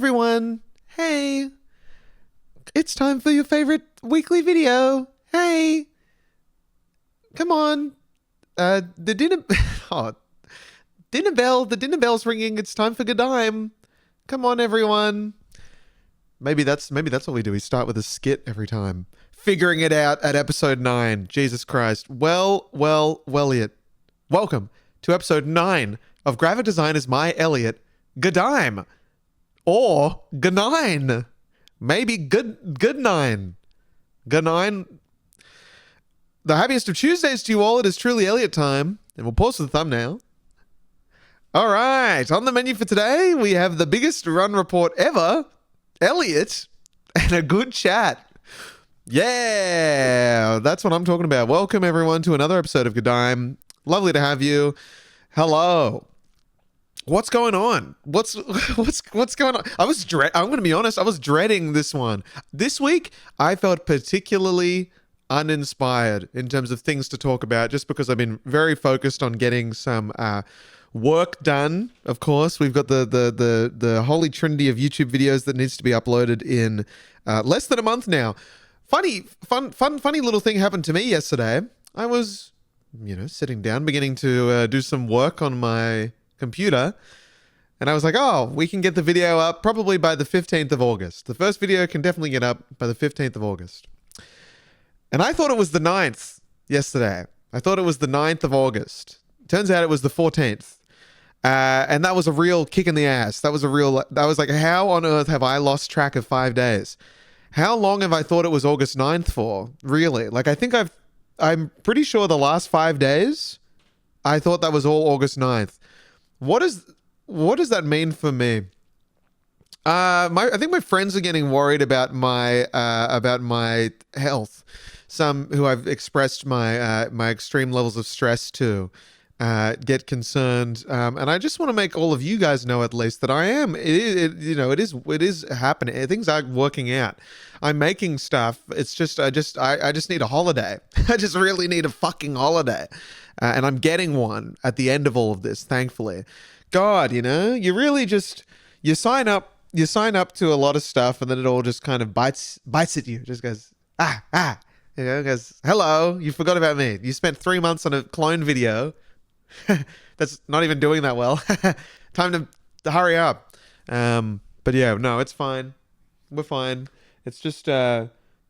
everyone. Hey, it's time for your favorite weekly video. Hey, come on. The dinner bell's ringing. It's time for GDIME. Come on, everyone. Maybe that's what we do. We start with a skit every time. Figuring it out at episode 9. Jesus Christ. Well, Elliot. Welcome to episode 9 of Graphic Design is My Elliot, GDIME. Or GDIME. Maybe good 9. GDIME. The happiest of Tuesdays to you all. It is truly Elliot time. And we'll pause for the thumbnail. All right. On the menu for today, we have the biggest run report ever, Elliot, and a good chat. Yeah, that's what I'm talking about. Welcome, everyone, to another episode of GDIME. Lovely to have you. Hello. What's going on? What's going on? I'm going to be honest. I was dreading this one. This week, I felt particularly uninspired in terms of things to talk about, just because I've been very focused on getting some work done. Of course, we've got the holy trinity of YouTube videos that needs to be uploaded in less than a month now. Funny little thing happened to me yesterday. I was, sitting down, beginning to do some work on my computer, and I was like, oh, we can get the video up probably by the 15th of August. The first video can definitely get up by the 15th of August. And I thought it was the 9th yesterday. I thought it was the 9th of August. Turns out it was the 14th. And that was a real kick in the ass. That was like, how on earth have I lost track of 5 days? How long have I thought it was August 9th for? Really? Like, I'm pretty sure the last 5 days, I thought that was all August 9th. What does that mean for me? I think my friends are getting worried about my health. Some who I've expressed my extreme levels of stress to get concerned, and I just want to make all of you guys know, at least, that I am. It is happening. Things are working out. I'm making stuff. It's just I just need a holiday. I just really need a fucking holiday, and I'm getting one at the end of all of this. Thankfully, God, you really just you sign up to a lot of stuff, and then it all just kind of bites at you. Just goes goes, hello, you forgot about me. You spent 3 months on a clone video. That's not even doing that well. Time to hurry up. But yeah, no, it's fine. We're fine. It's just a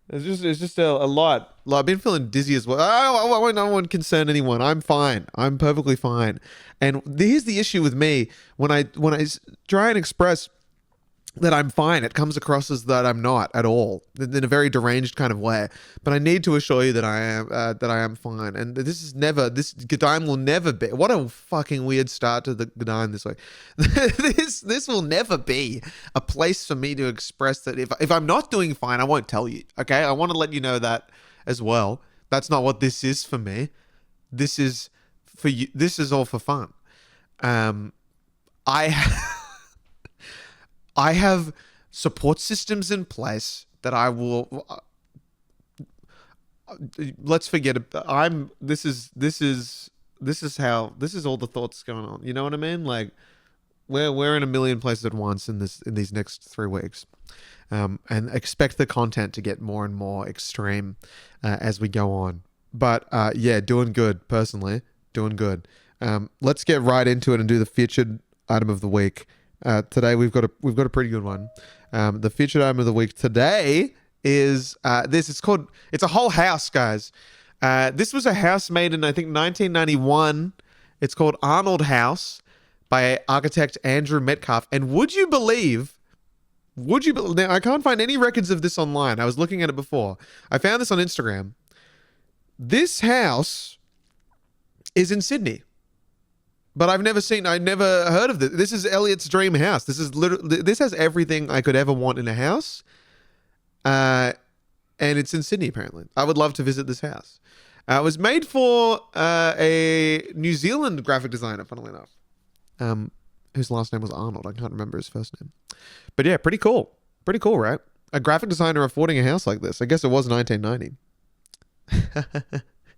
lot. I've been feeling dizzy as well. I won't concern anyone. I'm fine. I'm perfectly fine. And here's the issue with me. When I try and express that I'm fine, it comes across as that I'm not at all, in a very deranged kind of way. But I need to assure you that I am fine. And this GDIME will never be. What a fucking weird start to the GDIME this week. This will never be a place for me to express that if I'm not doing fine, I won't tell you. Okay, I want to let you know that as well. That's not what this is for me. This is for you. This is all for fun. I have support systems in place that I will. Let's forget it. This is all the thoughts going on. You know what I mean? Like, we're in a million places at once in these next 3 weeks, and expect the content to get more and more extreme as we go on. But yeah, doing good personally. Doing good. Let's get right into it and do the featured item of the week. Today we've got a pretty good one. The featured item of the week today is this. It's a whole house, guys. This was a house made in, I think, 1991. It's called Arnold House by architect Andrew Metcalf. And would you believe? Now, I can't find any records of this online. I was looking at it before. I found this on Instagram. This house is in Sydney. But I've never heard of this. This is Elliot's dream house. This has everything I could ever want in a house. And it's in Sydney, apparently. I would love to visit this house. It was made for a New Zealand graphic designer, funnily enough, whose last name was Arnold. I can't remember his first name. But yeah, pretty cool. Pretty cool, right? A graphic designer affording a house like this. I guess it was 1990.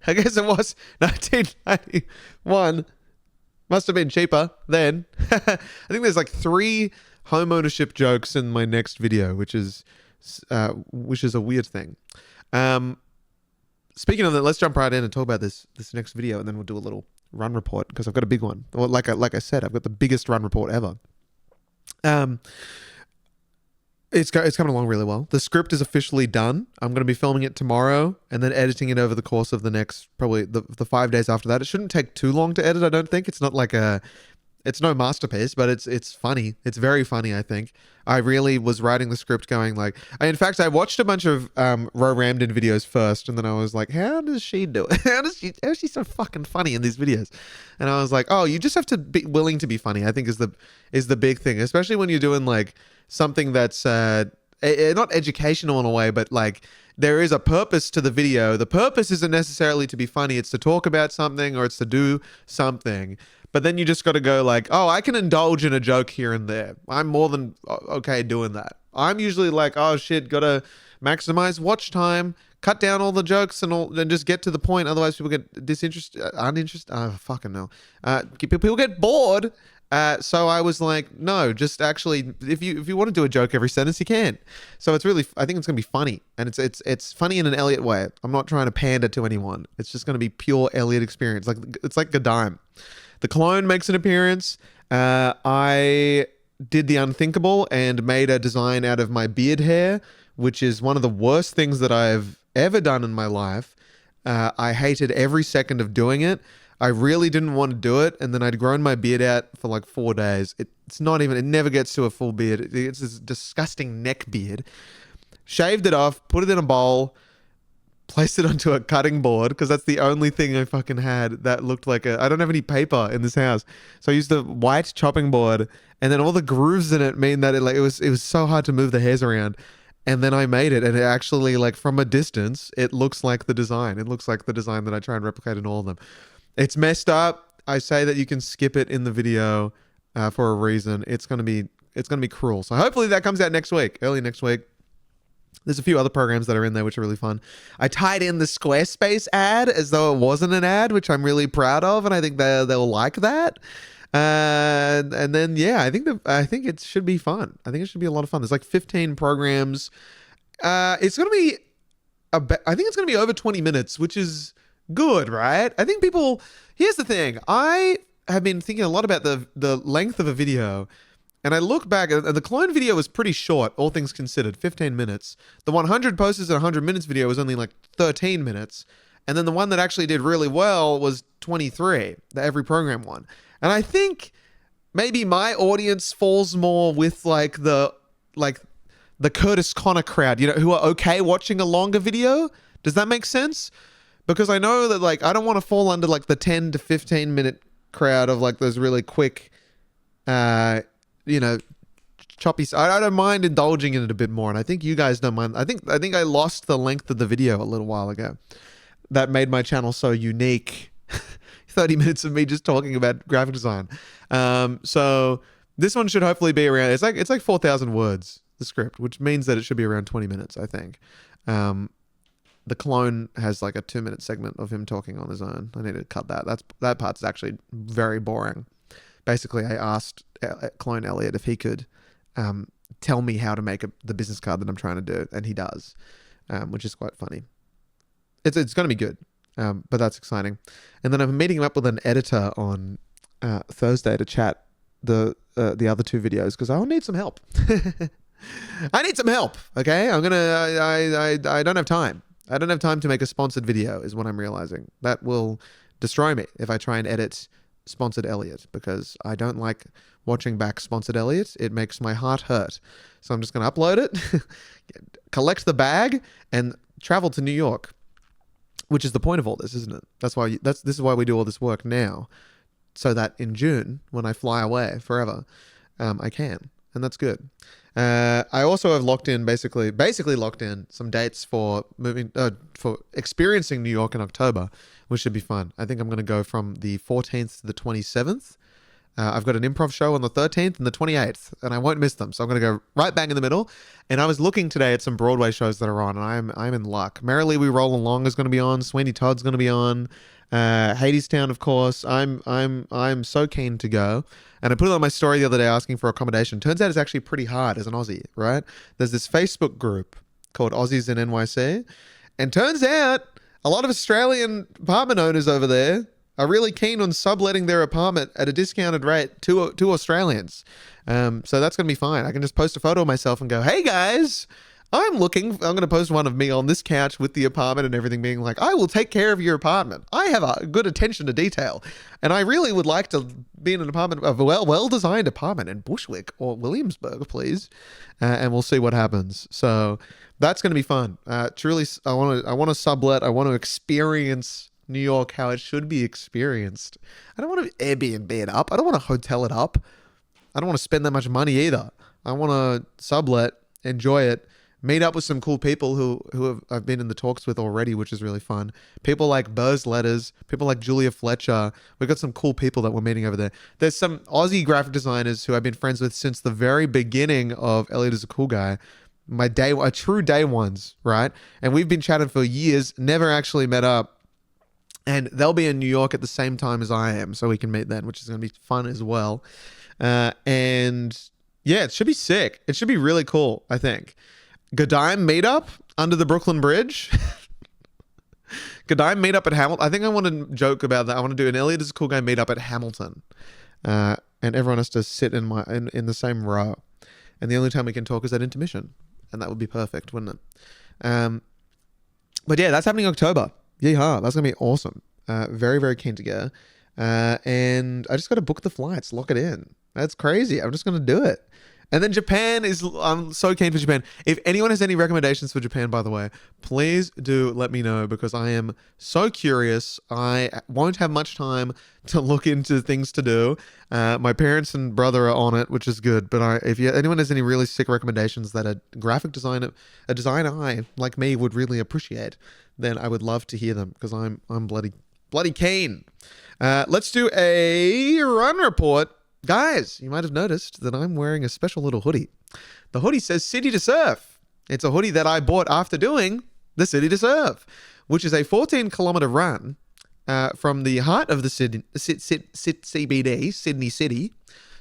I guess it was 1991. Must have been cheaper then. I think there's like 3 home ownership jokes in my next video, which is a weird thing. Speaking of that, let's jump right in and talk about this next video, and then we'll do a little run report because I've got a big one. Well, like I said, I've got the biggest run report ever. It's coming along really well. The script is officially done. I'm going to be filming it tomorrow and then editing it over the course of the next, probably the 5 days after that. It shouldn't take too long to edit, I don't think. It's not like it's no masterpiece, but it's funny. It's very funny, I think. I really was writing the script going like, in fact, I watched a bunch of Ro Ramdin videos first, and then I was like, how does she do it? How is she so fucking funny in these videos? And I was like, oh, you just have to be willing to be funny, I think is the big thing, especially when you're doing like something that's not educational in a way, but like there is a purpose to the video. The purpose isn't necessarily to be funny. It's to talk about something or it's to do something. But then you just got to go like, oh, I can indulge in a joke here and there. I'm more than okay doing that. I'm usually like, oh shit, got to maximize watch time, cut down all the jokes and just get to the point. Otherwise people get disinterested, uninterested. Oh, fucking no. People get bored. So I was like, no, just actually, if you want to do a joke every sentence, you can. So it's really, I think it's gonna be funny, and it's funny in an Elliot way. I'm not trying to pander to anyone. It's just gonna be pure Elliot experience. Like it's like GDIME. The clone makes an appearance. I did the unthinkable and made a design out of my beard hair, which is one of the worst things that I've ever done in my life. I hated every second of doing it. I really didn't want to do it, and then I'd grown my beard out for like 4 days. It never gets to a full beard. It's this disgusting neck beard. Shaved it off, put it in a bowl, placed it onto a cutting board, because that's the only thing I fucking had that looked like I don't have any paper in this house. So I used a white chopping board, and then all the grooves in it mean that it was so hard to move the hairs around. And then I made it, and it actually, like from a distance, it looks like the design. It looks like the design that I try and replicate in all of them. It's messed up. I say that you can skip it in the video for a reason. It's gonna be cruel. So hopefully that comes out next week, early next week. There's a few other programs that are in there which are really fun. I tied in the Squarespace ad as though it wasn't an ad, which I'm really proud of, and I think they'll like that. And then yeah, I think it should be fun. I think it should be a lot of fun. There's like 15 programs. It's gonna be I think it's gonna be over 20 minutes, which is good, right? I think people, here's the thing. I have been thinking a lot about the length of a video, and I look back, and the clone video was pretty short, all things considered, 15 minutes. The 100 posters at 100 minutes video was only like 13 minutes. And then the one that actually did really well was 23, the every program one. And I think maybe my audience falls more with like the Curtis Connor crowd, you know, who are okay watching a longer video. Does that make sense? Because I know that like I don't want to fall under like the 10 to 15 minute crowd of like those really quick, choppy. I don't mind indulging in it a bit more, and I think you guys don't mind. I think I lost the length of the video a little while ago. That made my channel so unique. 30 minutes of me just talking about graphic design. So this one should hopefully be around. It's like 4,000 words, the script, which means that it should be around 20 minutes, I think. The clone has like a 2-minute segment of him talking on his own. I need to cut that. That part's actually very boring. Basically, I asked Clone Elliot if he could tell me how to make the business card that I'm trying to do, and he does, which is quite funny. It's going to be good, but that's exciting. And then I'm meeting up with an editor on Thursday to chat the other 2 videos because I'll need some help. I need some help. Okay, I don't have time. I don't have time to make a sponsored video, is what I'm realizing. That will destroy me if I try and edit sponsored Elliot, because I don't like watching back sponsored Elliot. It makes my heart hurt. So I'm just going to upload it, collect the bag, and travel to New York, which is the point of all this, isn't it? This is why we do all this work now, so that in June, when I fly away forever, I can, and that's good. I also have locked in, basically locked in some dates for for experiencing New York in October, which should be fun. I think I'm going to go from the 14th to the 27th. I've got an improv show on the 13th and the 28th, and I won't miss them. So I'm going to go right bang in the middle. And I was looking today at some Broadway shows that are on, and I'm in luck. Merrily We Roll Along is going to be on. Sweeney Todd's going to be on. Hadestown, of course. I'm so keen to go. And I put it on my story the other day asking for accommodation. Turns out it's actually pretty hard as an Aussie, right? There's this Facebook group called Aussies in NYC. And turns out a lot of Australian apartment owners over there are really keen on subletting their apartment at a discounted rate to Australians. So that's going to be fine. I can just post a photo of myself and go, hey guys, I'm going to post one of me on this couch with the apartment and everything, being like, I will take care of your apartment. I have a good attention to detail. And I really would like to be in an apartment, a well-designed apartment in Bushwick or Williamsburg, please. And we'll see what happens. So that's going to be fun. Truly, I want to sublet. I want to experience New York how it should be experienced. I don't want to Airbnb it up. I don't want to hotel it up. I don't want to spend that much money either. I want to sublet, enjoy it, meet up with some cool people who I've been in the talks with already, which is really fun. People like Burrs Letters, people like Julia Fletcher. We've got some cool people that we're meeting over there. There's some Aussie graphic designers who I've been friends with since the very beginning of Elliot is a Cool Guy. A true day ones, right? And we've been chatting for years, never actually met up. And they'll be in New York at the same time as I am, so we can meet then, which is going to be fun as well. And yeah, it should be sick. It should be really cool, I think. GDIME meetup under the Brooklyn Bridge. GDIME meetup at Hamilton. I think I want to joke about that. I want to do an Elliot is a Cool Guy meetup at Hamilton. And everyone has to sit in the same row. And the only time we can talk is at intermission. And that would be perfect, wouldn't it? But yeah, that's happening in October. Yeehaw. That's going to be awesome. Very, very keen to go. And I just got to book the flights, lock it in. That's crazy. I'm just going to do it. And then I'm so keen for Japan. If anyone has any recommendations for Japan, by the way, please do let me know, because I am so curious. I won't have much time to look into things to do. My parents and brother are on it, which is good. But if anyone has any really sick recommendations that a design eye like me would really appreciate, then I would love to hear them, because I'm bloody keen. Let's do a run report. Guys, you might have noticed that I'm wearing a special little hoodie. The hoodie says City to Surf. It's a hoodie that I bought after doing the City to Surf, which is a 14-kilometer run from the heart of the CBD, Sydney City,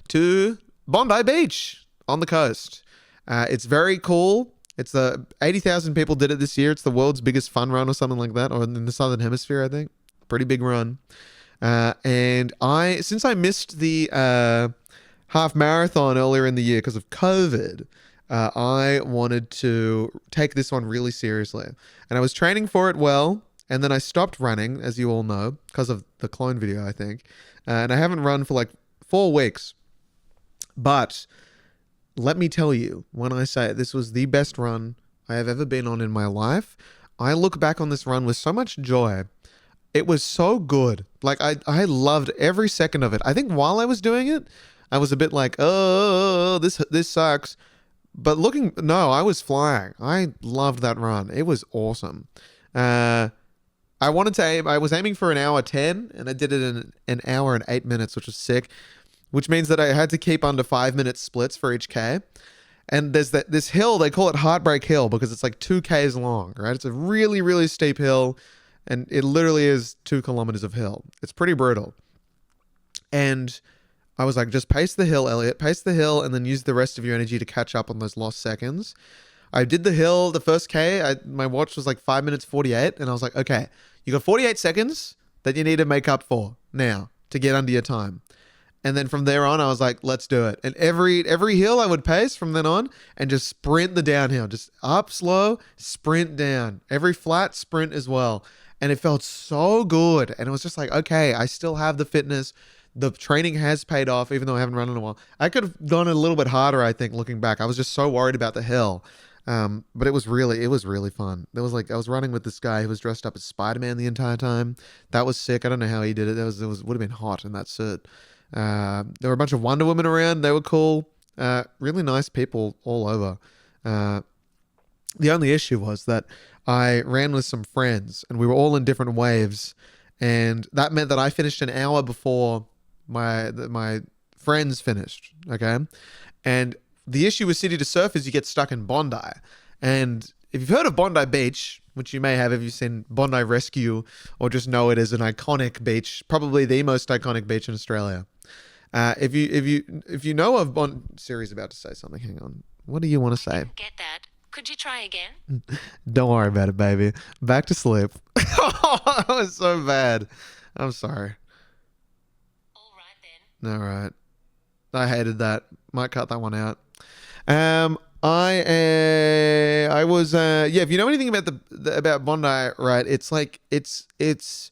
to Bondi Beach on the coast. It's very cool. It's 80,000 people did it this year. It's the world's biggest fun run or something like that, or in the Southern Hemisphere, I think. Pretty big run. And since I missed the half marathon earlier in the year because of COVID, I wanted to take this one really seriously. And I was training for it well, and then I stopped running, as you all know, because of the clone video, I think. And I haven't run for like 4 weeks. But let me tell you, when I say it, this was the best run I have ever been on in my life. I look back on this run with so much joy. It was so good. Like, I loved every second of it. I think while I was doing it, I was a bit like, oh, this sucks. But I was flying. I loved that run. It was awesome. I was aiming for an hour 10, and I did it in an hour and 8 minutes, which was sick, which means that I had to keep under 5-minute splits for each K. And there's this hill, they call it Heartbreak Hill, because it's like 2 Ks long, right? It's a really, really steep hill. And it literally is 2 kilometers of hill. It's pretty brutal. And I was like, just pace the hill, Elliot. Pace the hill, and then use the rest of your energy to catch up on those lost seconds. I did the hill, the first K. My watch was like 5 minutes 48. And I was like, okay, you got 48 seconds that you need to make up for now to get under your time. And then from there on, I was like, let's do it. And every hill I would pace from then on and just sprint the downhill. Just up slow, sprint down. Every flat, sprint as well. And it felt so good. And it was just like, okay, I still have the fitness. The training has paid off, even though I haven't run in a while. I could have gone a little bit harder, I think, looking back. I was just so worried about the hill. But it was really fun. I was running with this guy who was dressed up as Spider-Man the entire time. That was sick. I don't know how he did it. Would have been hot in that suit. There were a bunch of Wonder Women around. They were cool. Really nice people all over. The only issue was that I ran with some friends, and we were all in different waves, and that meant that I finished an hour before my friends finished. Okay, and the issue with City to Surf is you get stuck in Bondi, and if you've heard of Bondi Beach, which you may have if you've seen Bondi Rescue or just know it as an iconic beach, probably the most iconic beach in Australia. If you know of Siri's about to say something. Hang on. What do you want to say? Didn't get that. Could you try again? Don't worry about it, baby. Back to sleep. That was so bad. I'm sorry. All right then. All right. I hated that. Might cut that one out. I was yeah. If you know anything about about Bondi, right? It's like it's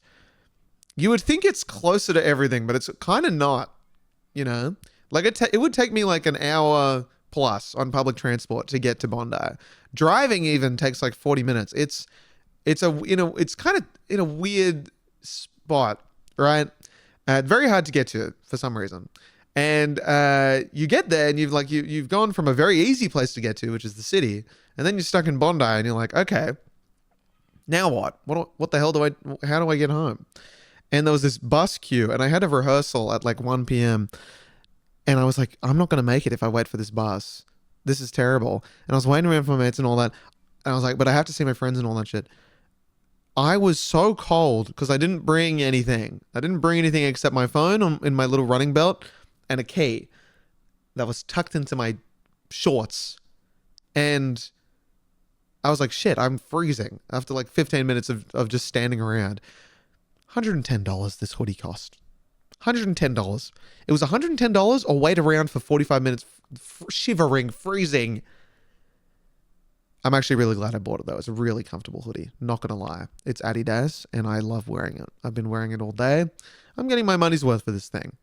you would think it's closer to everything, but it's kind of not. You know, like it would take me like an hour plus on public transport to get to Bondi. Driving even takes like 40 minutes. It's it's kind of in a weird spot, right? Very hard to get to for some reason. And you get there and you've gone from a very easy place to get to, which is the city, and then you're stuck in Bondi and you're like, okay, now what? What the hell how do I get home? And there was this bus queue, and I had a rehearsal at like 1 p.m. And I was like, I'm not going to make it if I wait for this bus. This is terrible. And I was waiting around for my mates and all that. And I was like, but I have to see my friends and all that shit. I was so cold because I didn't bring anything. I didn't bring anything except my phone in my little running belt and a key that was tucked into my shorts. And I was like, shit, I'm freezing after like 15 minutes of just standing around. $110 this hoodie cost. $110. It was $110 or wait around for 45 minutes shivering, freezing. I'm actually really glad I bought it though. It's a really comfortable hoodie. Not gonna lie. It's Adidas and I love wearing it. I've been wearing it all day. I'm getting my money's worth for this thing.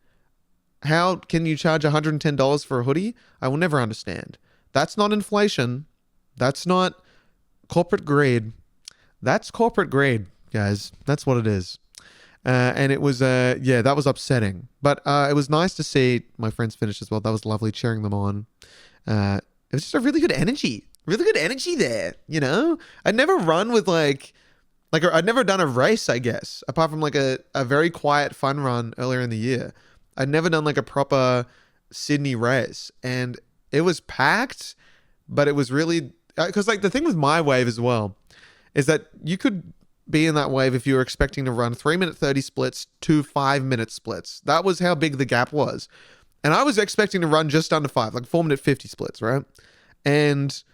How can you charge $110 for a hoodie? I will never understand. That's not inflation. That's not corporate greed. That's corporate greed, guys. That's what it is. And it was, yeah, that was upsetting. But it was nice to see my friends finish as well. That was lovely, cheering them on. It was just a really good energy there, you know? I'd never run with like I'd never done a race, I guess, apart from like a very quiet fun run earlier in the year. I'd never done like a proper Sydney race. And it was packed, but it was really, because like the thing with my wave as well is that you could be in that wave if you were expecting to run 3-minute 30 splits to 5-minute splits. That was how big the gap was. And I was expecting to run just under 5, like 4-minute 50 splits, right? And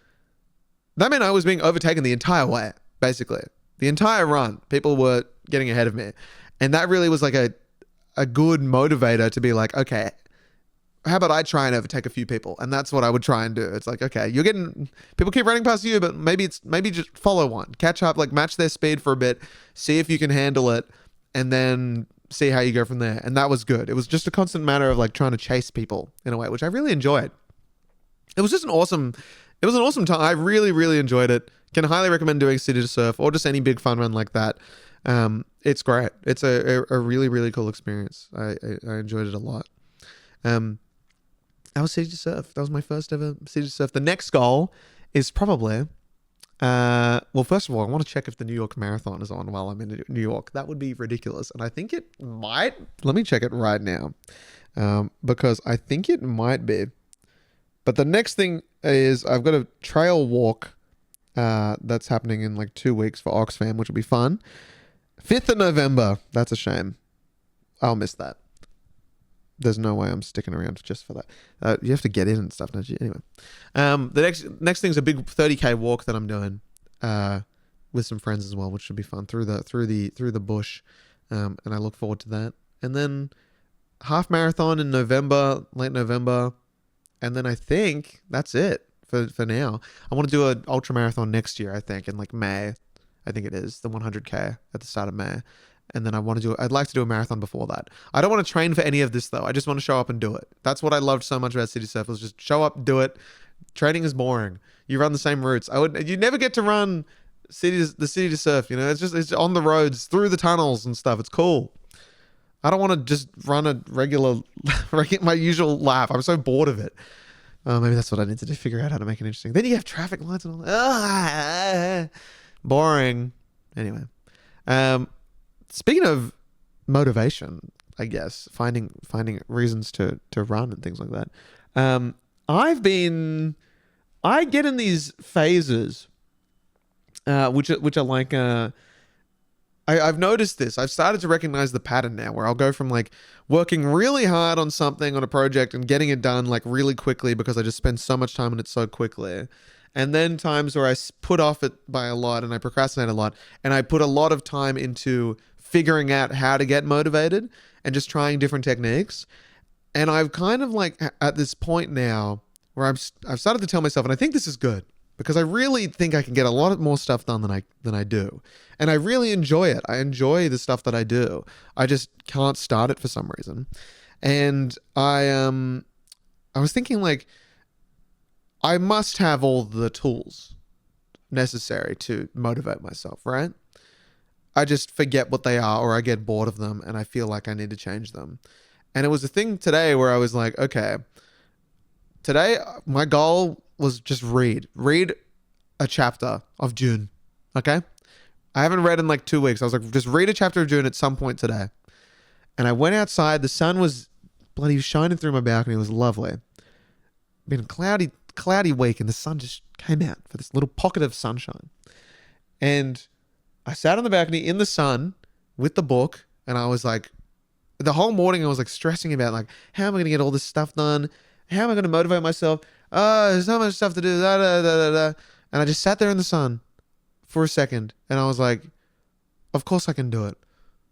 that meant I was being overtaken the entire way, basically. The entire run, people were getting ahead of me. And that really was like a good motivator to be like, okay, how about I try and overtake a few people? And that's what I would try and do. It's like, okay, people keep running past you, but maybe just follow one, catch up, like match their speed for a bit, see if you can handle it, and then see how you go from there. And that was good. It was just a constant matter of like trying to chase people in a way, which I really enjoyed. It was an awesome time. I really, really enjoyed it. Can highly recommend doing City to Surf or just any big fun run like that. It's great. It's a really, really cool experience. I enjoyed it a lot. That was City to Surf. That was my first ever City to Surf. The next goal is probably, well, first of all, I want to check if the New York Marathon is on while I'm in New York. That would be ridiculous. And I think it might. Let me check it right now, because I think it might be. But the next thing is I've got a trail walk that's happening in like 2 weeks for Oxfam, which will be fun. 5th of November. That's a shame. I'll miss that. There's no way I'm sticking around just for that. You have to get in and stuff, don't you? Anyway, the next thing's a big 30K walk that I'm doing with some friends as well, which should be fun through the bush, and I look forward to that. And then half marathon in November, late November, and then I think that's it for now. I want to do an ultra marathon next year. I think in like May, I think it is the 100K at the start of May. And then I'd like to do a marathon before that. I don't want to train for any of this though. I just want to show up and do it. That's what I loved so much about City Surf, was just show up, do it. Training is boring. You run the same routes. You never get to run the City to Surf, you know? It's on the roads, through the tunnels and stuff. It's cool. I don't want to just run a regular, my usual lap. I'm so bored of it. Maybe that's what I need to do, figure out how to make it interesting. Then you have traffic lights and all that. Boring. Anyway. Speaking of motivation, I guess, finding reasons to run and things like that. I get in these phases which are like I've noticed this. I've started to recognize the pattern now where I'll go from like working really hard on something on a project and getting it done like really quickly because I just spend so much time on it so quickly. And then times where I put off it by a lot and I procrastinate a lot and I put a lot of time into figuring out how to get motivated and just trying different techniques. And I've kind of like at this point now where I've started to tell myself, and I think this is good because I really think I can get a lot more stuff done than I do. And I really enjoy it. I enjoy the stuff that I do. I just can't start it for some reason. And I was thinking like I must have all the tools necessary to motivate myself, right? I just forget what they are or I get bored of them and I feel like I need to change them. And it was a thing today where I was like, okay, today my goal was just read a chapter of June. Okay. I haven't read in like 2 weeks. I was like, just read a chapter of June at some point today. And I went outside. The sun was bloody shining through my balcony. It was lovely. Been a cloudy week and the sun just came out for this little pocket of sunshine. And I sat on the balcony in the sun with the book and I was like, the whole morning I was like stressing about like, how am I going to get all this stuff done? How am I going to motivate myself? Oh, there's so much stuff to do. Da, da, da, da, da. And I just sat there in the sun for a second and I was like, of course I can do it.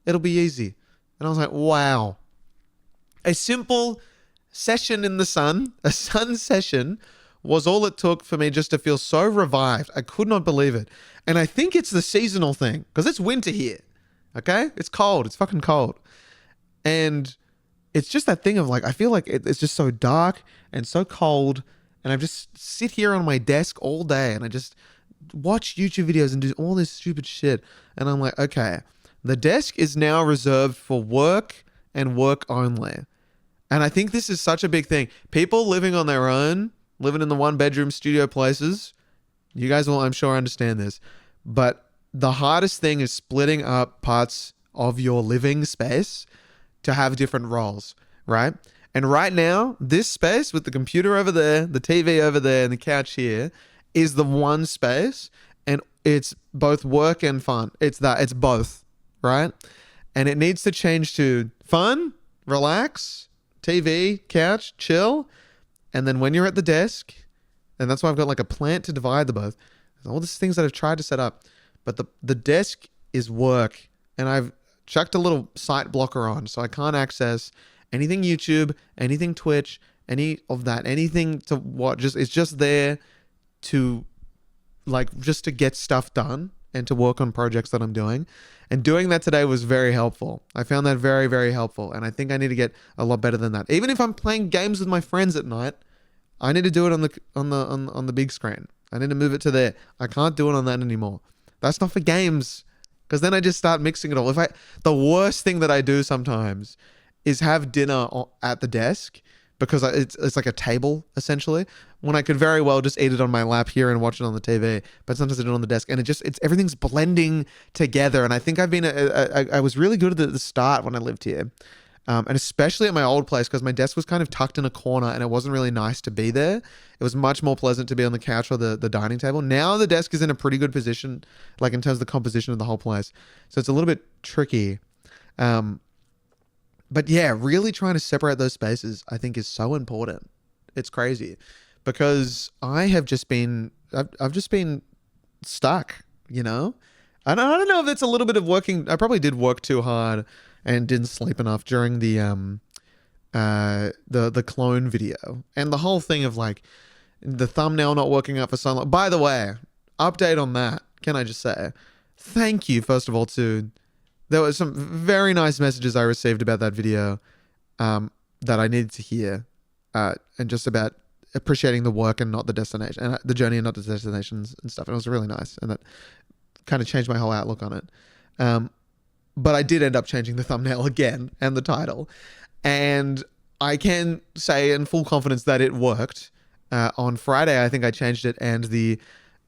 It'll be easy. And I was like, wow. A simple session in the sun, a sun session was all it took for me just to feel so revived. I could not believe it. And I think it's the seasonal thing because it's winter here. Okay? It's cold. It's fucking cold. And it's just that thing of like, I feel like it's just so dark and so cold. And I just sit here on my desk all day and I just watch YouTube videos and do all this stupid shit. And I'm like, okay, the desk is now reserved for work and work only. And I think this is such a big thing. People living on their own, living in the 1-bedroom studio places, you guys will, I'm sure, understand this. But the hardest thing is splitting up parts of your living space to have different roles, right? And right now, this space with the computer over there, the TV over there, and the couch here is the one space, and it's both work and fun. It's both, right? And it needs to change to fun, relax, TV, couch, chill, and then when you're at the desk, and that's why I've got like a plant to divide the both. There's all these things that I've tried to set up, but the desk is work, and I've chucked a little site blocker on so I can't access anything YouTube, anything Twitch, any of that, anything to watch. It's just there to like just to get stuff done and to work on projects that I'm doing. And doing that today was very helpful. I found that very, very helpful. And I think I need to get a lot better than that. Even if I'm playing games with my friends at night, I need to do it on the big screen. I need to move it to there. I can't do it on that anymore. That's not for games. Because then I just start mixing it all. The worst thing that I do sometimes is have dinner at the desk because it's like a table essentially, when I could very well just eat it on my lap here and watch it on the TV. But sometimes I do it on the desk and it's everything's blending together. And I think I was really good at the start when I lived here. And especially at my old place, because my desk was kind of tucked in a corner and it wasn't really nice to be there. It was much more pleasant to be on the couch or the dining table. Now the desk is in a pretty good position, like in terms of the composition of the whole place. So it's a little bit tricky. But yeah, really trying to separate those spaces, I think, is so important. It's crazy because I've just been stuck, you know? And I don't know if it's a little bit of working. I probably did work too hard and didn't sleep enough during the clone video and the whole thing of like the thumbnail not working out for so long. By the way, update on that. Can I just say thank you first of all to, there was some very nice messages I received about that video that I needed to hear and just about appreciating the work and not the destination and the journey and not the destinations and stuff. And it was really nice. And that kind of changed my whole outlook on it. But I did end up changing the thumbnail again and the title. And I can say in full confidence that it worked. On Friday, I think I changed it and the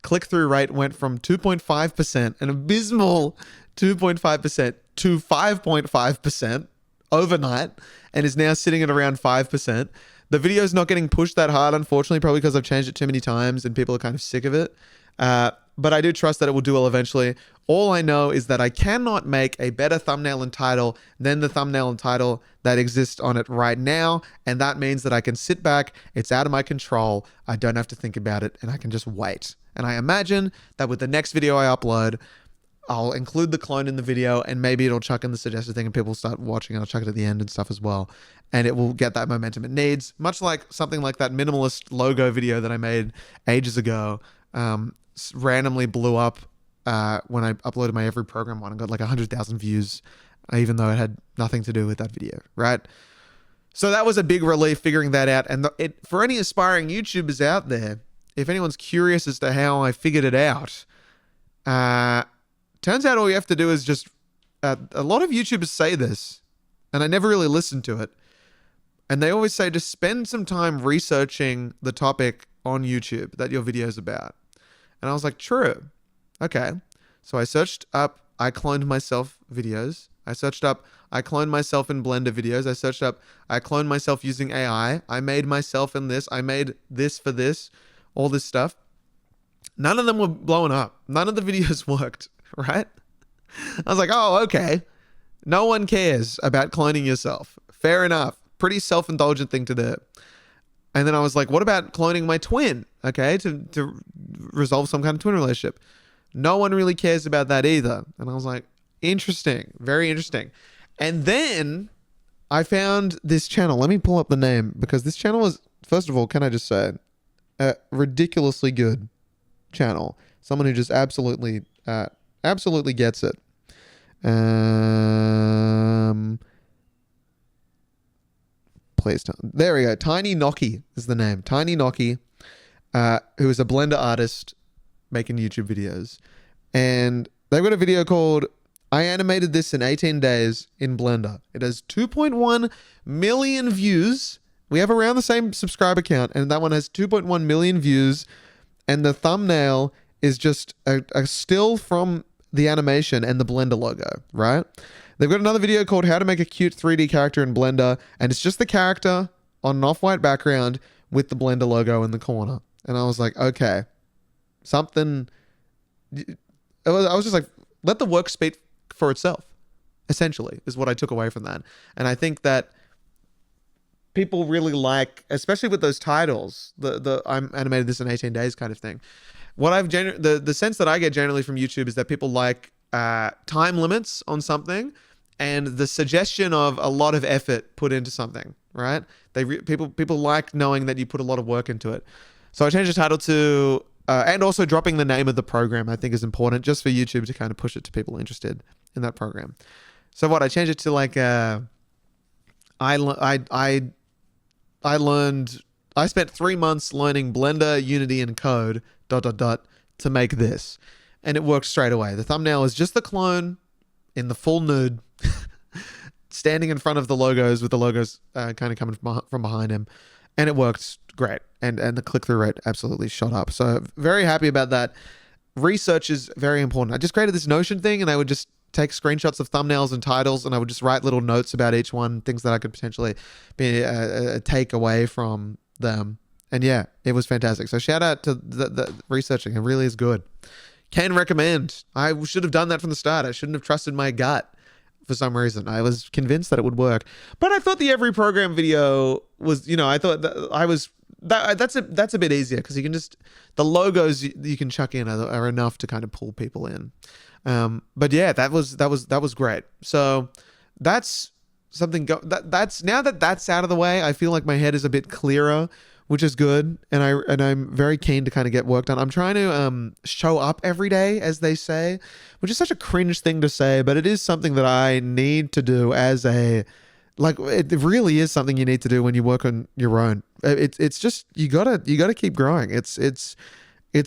click-through rate went from 2.5%, an abysmal 2.5%, to 5.5% overnight and is now sitting at around 5%. The video's not getting pushed that hard, unfortunately, probably because I've changed it too many times and people are kind of sick of it. but I do trust that it will do well eventually. All I know is that I cannot make a better thumbnail and title than the thumbnail and title that exist on it right now. And that means that I can sit back. It's out of my control. I don't have to think about it, and I can just wait. And I imagine that with the next video I upload, I'll include the clone in the video, and maybe it'll chuck in the suggested thing and people start watching, and I'll chuck it at the end and stuff as well. And it will get that momentum it needs, much like something like that minimalist logo video that I made ages ago. Randomly blew up when I uploaded my every program one and got like 100,000 views, even though it had nothing to do with that video, right? So that was a big relief figuring that out. And for any aspiring YouTubers out there, if anyone's curious as to how I figured it out, turns out all you have to do is just, a lot of YouTubers say this, and I never really listened to it. And they always say, just spend some time researching the topic on YouTube that your video is about. And I was like, true. Okay. So I searched up, I cloned myself videos. I searched up, I cloned myself in Blender videos. I searched up, I cloned myself using AI. I made myself in this. I made this for this, all this stuff. None of them were blowing up. None of the videos worked, right? I was like, oh, okay. No one cares about cloning yourself. Fair enough. Pretty self-indulgent thing to do. And then I was like, what about cloning my twin? Okay, to resolve some kind of twin relationship. No one really cares about that either. And I was like, interesting, very interesting. And then I found this channel. Let me pull up the name, because this channel is, first of all, can I just say, a ridiculously good channel. Someone who just absolutely gets it. Please, there we go. Tiny Nocky is the name. Tiny Nocky, who is a Blender artist making YouTube videos. And they've got a video called, I animated this in 18 days in Blender. It has 2.1 million views. We have around the same subscriber count, and that one has 2.1 million views. And the thumbnail is just a still from the animation and the Blender logo, right? They've got another video called How to Make a Cute 3D Character in Blender, and it's just the character on an off-white background with the Blender logo in the corner. And I was like, okay, something... I was just like, let the work speak for itself, essentially, is what I took away from that. And I think that people really like, especially with those titles, the I'm animated this in 18 days kind of thing. What I've the sense that I get generally from YouTube is that people like time limits on something, and the suggestion of a lot of effort put into something, right? People like knowing that you put a lot of work into it. So I changed the title to, and also dropping the name of the program I think is important, just for YouTube to kind of push it to people interested in that program. So what I changed it to, like, I spent 3 months learning Blender, Unity, and Code, ... to make this. And it worked straight away. The thumbnail is just the clone in the full nude, standing in front of the logos, with the logos kind of coming from behind him. And it worked great. And the click-through rate absolutely shot up. So very happy about that. Research is very important. I just created this Notion thing, and I would just take screenshots of thumbnails and titles, and I would just write little notes about each one, things that I could potentially be a take away from them. And yeah, it was fantastic. So shout out to the researching. It really is good. Can recommend. I should have done that from the start. I shouldn't have trusted my gut for some reason. I was convinced that it would work, but I thought the every program video was, I thought that that's a bit easier, because you can just, the logos you can chuck in are enough to kind of pull people in. But yeah, that was great. So that's something that's now that that's out of the way, I feel like my head is a bit clearer, which is good. And I'm very keen to kind of get work done. I'm trying to show up every day, as they say, which is such a cringe thing to say, but it is something that I need to do as a, like, it really is something you need to do when you work on your own. It's just, you gotta keep growing. It's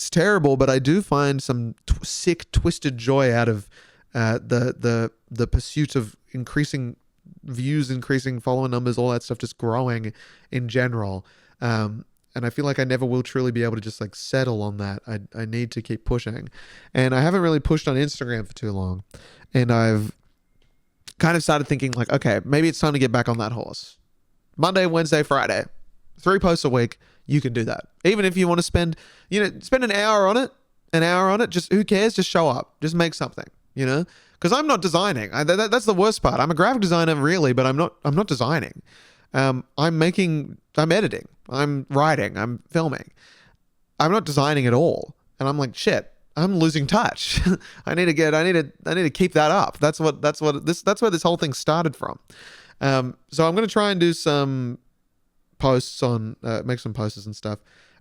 terrible, but I do find some sick, twisted joy out of the pursuit of increasing views, increasing follower numbers, all that stuff, just growing in general. And I feel like I never will truly be able to just like settle on that. I need to keep pushing. And I haven't really pushed on Instagram for too long. And I've kind of started thinking like, okay, maybe it's time to get back on that horse. Monday, Wednesday, Friday, 3 posts a week. You can do that. Even if you want to spend an hour on it, an hour on it. Just who cares? Just show up. Just make something, you know? Because I'm not designing. That's the worst part. I'm a graphic designer, really, but I'm not designing. I'm editing. I'm writing. I'm filming. I'm not designing at all. And I'm like, shit, I'm losing touch. I need to keep that up. That's where this whole thing started from. So I'm going to try and do some posts on, make some posters and stuff.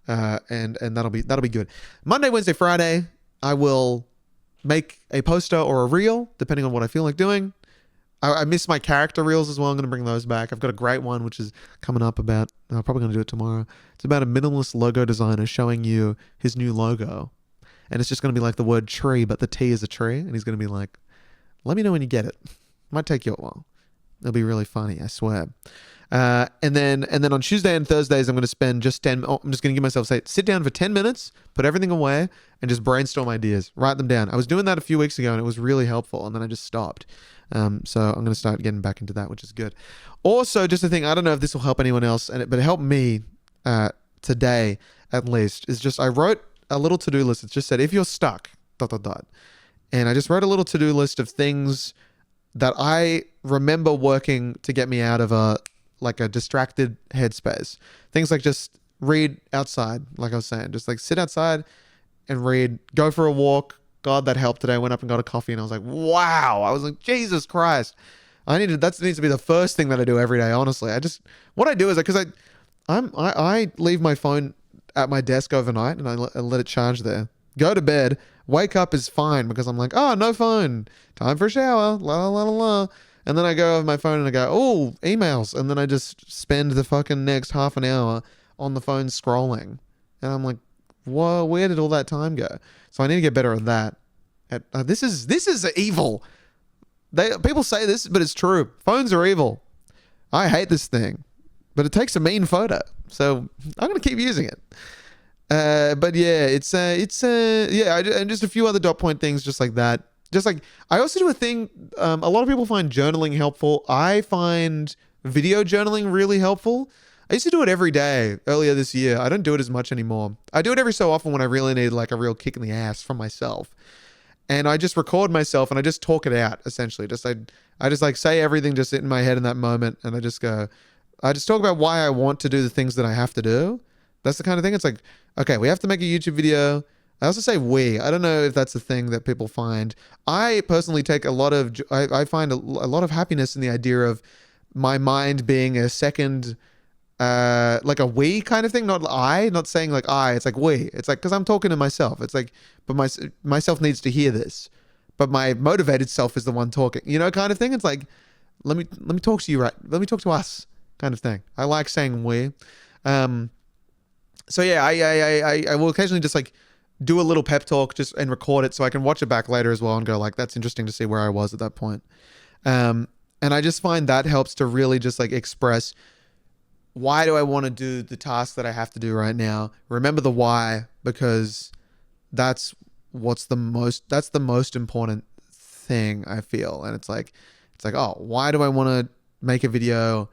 And that'll be good. Monday, Wednesday, Friday, I will make a poster or a reel, depending on what I feel like doing. I miss my character reels as well. I'm going to bring those back. I've got a great one, which is coming up about, I'm probably going to do it tomorrow. It's about a minimalist logo designer showing you his new logo. And it's just going to be like the word tree, but the T is a tree. And he's going to be like, let me know when you get it. Might take you a while. It'll be really funny, I swear. And then on Tuesday and Thursdays, I'm going to spend I'm just going to give myself, sit down for 10 minutes, put everything away, and just brainstorm ideas, write them down. I was doing that a few weeks ago, and it was really helpful, and then I just stopped. So I'm going to start getting back into that, which is good. Also, just a thing, I don't know if this will help anyone else, but it helped me today, at least, is just I wrote a little to-do list. It just said, if you're stuck, ... And I just wrote a little to-do list of things that I remember working to get me out of a distracted headspace. Things like just read outside, like I was saying, just like sit outside and read, go for a walk. God, that helped today. I went up and got a coffee and I was like, wow. I was like, Jesus Christ. That needs to be the first thing that I do every day, honestly. What I do is because I leave my phone at my desk overnight and I let it charge there. Go to bed, wake up is fine because I'm like, oh, no phone. Time for a shower. La la la la. And then I go over my phone and I go, oh, emails. And then I just spend the fucking next half an hour on the phone scrolling. And I'm like, whoa, where did all that time go? So I need to get better at that. This is evil. People say this, but it's true. Phones are evil. I hate this thing, but it takes a mean photo. So I'm going to keep using it. But yeah, and just a few other dot point things just like that. Just like, I also do a thing, a lot of people find journaling helpful. I find video journaling really helpful. I used to do it every day earlier this year. I don't do it as much anymore. I do it every so often when I really need like a real kick in the ass from myself. And I just record myself and I just talk it out, essentially. I just like say everything just in my head in that moment. And I just talk about why I want to do the things that I have to do. That's the kind of thing. It's like, okay, we have to make a YouTube video. I also say we. I don't know if that's a thing that people find. I personally take I find a lot of happiness in the idea of my mind being a second, like a we kind of thing. Not saying like I, it's like we. It's like, because I'm talking to myself. It's like, but myself needs to hear this. But my motivated self is the one talking, kind of thing. It's like, let me talk to you, right? Let me talk to us kind of thing. I like saying we. So yeah, I will occasionally just like do a little pep talk and record it so I can watch it back later as well and go like, that's interesting to see where I was at that point. And I just find that helps to really just like express, why do I want to do the task that I have to do right now? Remember the why, because that's the most important thing, I feel. And it's like, oh, why do I want to make a video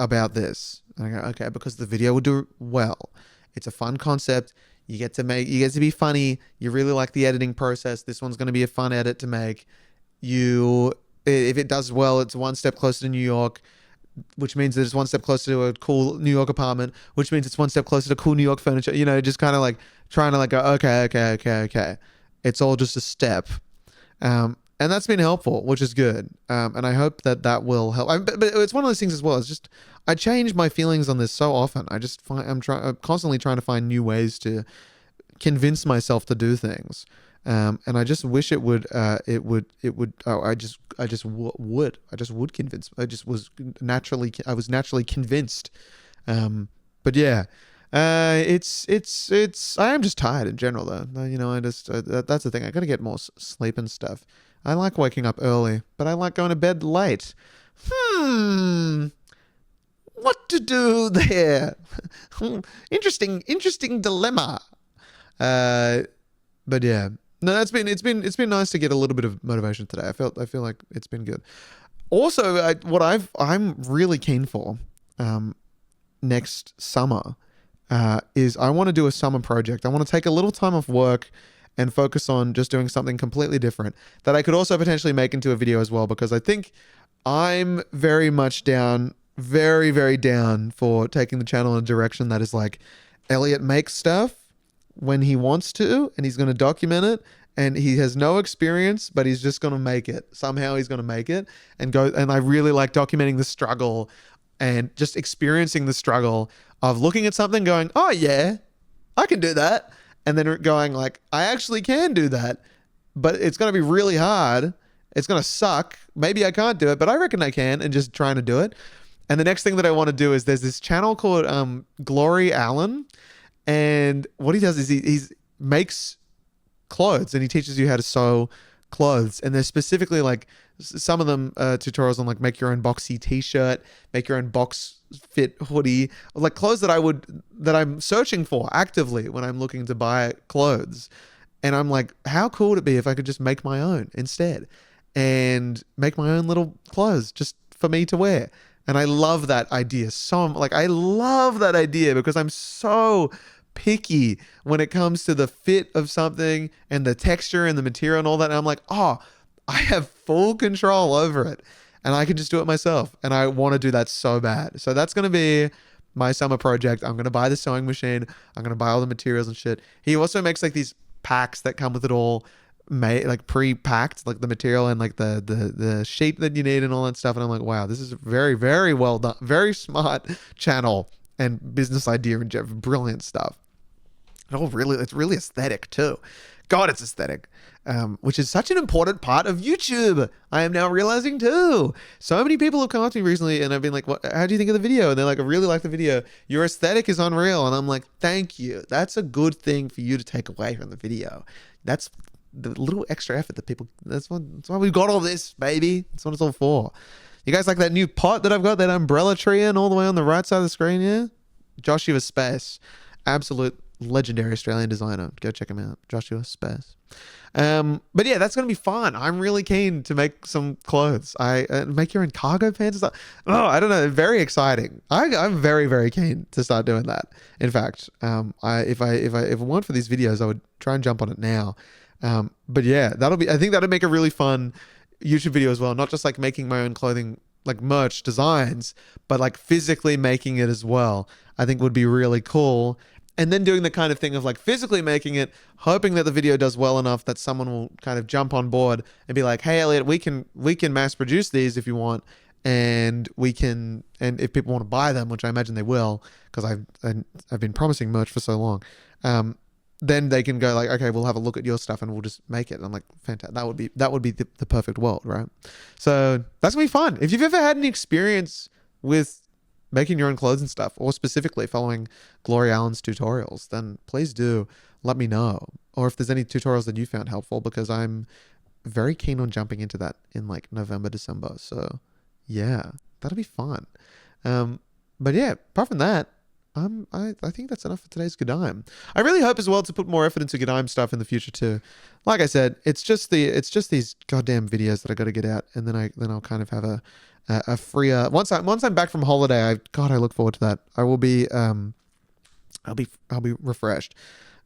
about this? And I go, okay, because the video will do well. It's a fun concept. You get to be funny. You really like the editing process. This one's going to be a fun edit to make. If it does well, it's one step closer to New York, which means that it's one step closer to a cool New York apartment, which means it's one step closer to cool New York furniture. Just kind of like trying to like go, okay. It's all just a step. And that's been helpful, which is good. And I hope that will help. But it's one of those things as well. It's just, I change my feelings on this so often. I'm constantly trying to find new ways to convince myself to do things. And I just wish it would convince. I was naturally convinced. But yeah, I am just tired in general though. That's the thing. I got to get more sleep and stuff. I like waking up early, but I like going to bed late. What to do there? Interesting dilemma. But yeah, no, it's been nice to get a little bit of motivation today. I feel like it's been good. Also, what I'm really keen for next summer is I want to do a summer project. I want to take a little time off work and focus on just doing something completely different that I could also potentially make into a video as well, because I think I'm very much down, very, very down for taking the channel in a direction that is like Elliot makes stuff when he wants to, and he's going to document it, and he has no experience, but he's just going to make it. Somehow he's going to make it and go. And I really like documenting the struggle and just experiencing the struggle of looking at something going, oh yeah, I can do that. And then going like, I actually can do that, but it's going to be really hard. It's going to suck. Maybe I can't do it, but I reckon I can, and just trying to do it. And the next thing that I want to do is there's this channel called Glory Allen. And what he does is he makes clothes, and he teaches you how to sew clothes. And there's specifically like some of them tutorials on like make your own boxy t-shirt, make your own box fit hoodie, like clothes that I'm searching for actively when I'm looking to buy clothes. And I'm like, how cool would it be if I could just make my own instead and make my own little clothes just for me to wear? And I love that idea. I love that idea because I'm so picky when it comes to the fit of something and the texture and the material and all that. And I'm like, oh, I have full control over it and I can just do it myself. And I want to do that so bad. So that's going to be my summer project. I'm going to buy the sewing machine. I'm going to buy all the materials and shit. He also makes like these packs that come with it all made, like pre-packed, like the material and like the sheet that you need and all that stuff. And I'm like, wow, this is very, very well done. Very smart channel and business idea and brilliant stuff. It's really aesthetic too. God, it's aesthetic, which is such an important part of YouTube. I am now realizing too. So many people have come up to me recently and I've been like, how do you think of the video? And they're like, I really like the video. Your aesthetic is unreal. And I'm like, thank you. That's a good thing for you to take away from the video. That's the little extra effort that people, that's why we got all this, baby. That's what it's all for. You guys like that new pot that I've got, that umbrella tree in all the way on the right side of the screen here? Joshua Space. Absolute legendary Australian designer. Go check him out. Joshua Space. But yeah, that's going to be fun. I'm really keen to make some clothes. Make your own cargo pants and stuff. Oh, I don't know. Very exciting. I'm very, very keen to start doing that. In fact, if it weren't for these videos, I would try and jump on it now. But yeah, I think that'll make a really fun YouTube video as well. Not just like making my own clothing, like merch designs, but like physically making it as well. I think would be really cool. And then doing the kind of thing of like physically making it, hoping that the video does well enough that someone will kind of jump on board and be like, hey, Elliot, we can mass produce these if you want. And if people want to buy them, which I imagine they will, because I've been promising merch for so long. Then they can go like, okay, we'll have a look at your stuff and we'll just make it. And I'm like, fantastic. That would be the perfect world, right? So that's gonna be fun. If you've ever had any experience with making your own clothes and stuff, or specifically following Glory Allen's tutorials, then please do let me know. Or if there's any tutorials that you found helpful, because I'm very keen on jumping into that in like November, December. So yeah, that'll be fun. But yeah, apart from that, I think that's enough for today's GDIME. I really hope as well to put more effort into GDIME stuff in the future too. Like I said, it's just these goddamn videos that I got to get out, and then I'll kind of have a freer once I'm back from holiday. I look forward to that. I'll be refreshed,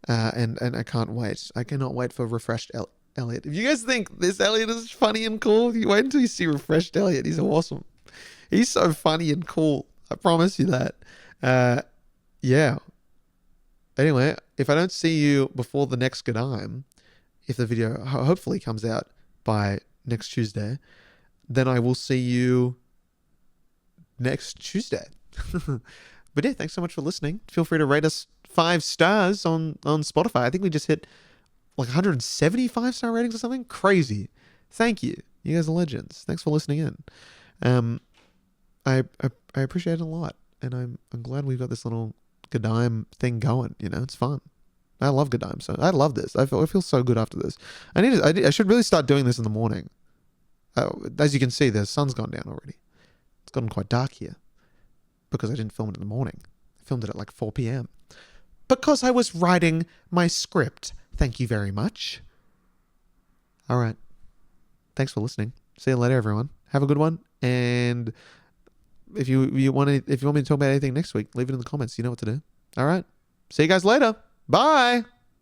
and I can't wait. I cannot wait for refreshed Elliot. If you guys think this Elliot is funny and cool, you wait until you see refreshed Elliot. He's awesome. He's so funny and cool. I promise you that. Yeah. Anyway, if I don't see you before the next GDIME, if the video hopefully comes out by next Tuesday, then I will see you next Tuesday. But yeah, thanks so much for listening. Feel free to rate us 5 stars on Spotify. I think we just hit like 175-star ratings or something. Crazy. Thank you. You guys are legends. Thanks for listening in. I appreciate it a lot. And I'm glad we've got this little GDIME thing going. You know, it's fun. I love GDIME. So I love this. I feel so good after this. I should really start doing this in the morning. As you can see, the sun's gone down already. It's gotten quite dark here because I didn't film it in the morning. I filmed it at like 4 p.m. because I was writing my script. Thank you very much. All right. Thanks for listening. See you later, everyone. Have a good one. And if you want me to talk about anything next week, leave it in the comments. You know what to do. All right. See you guys later. Bye.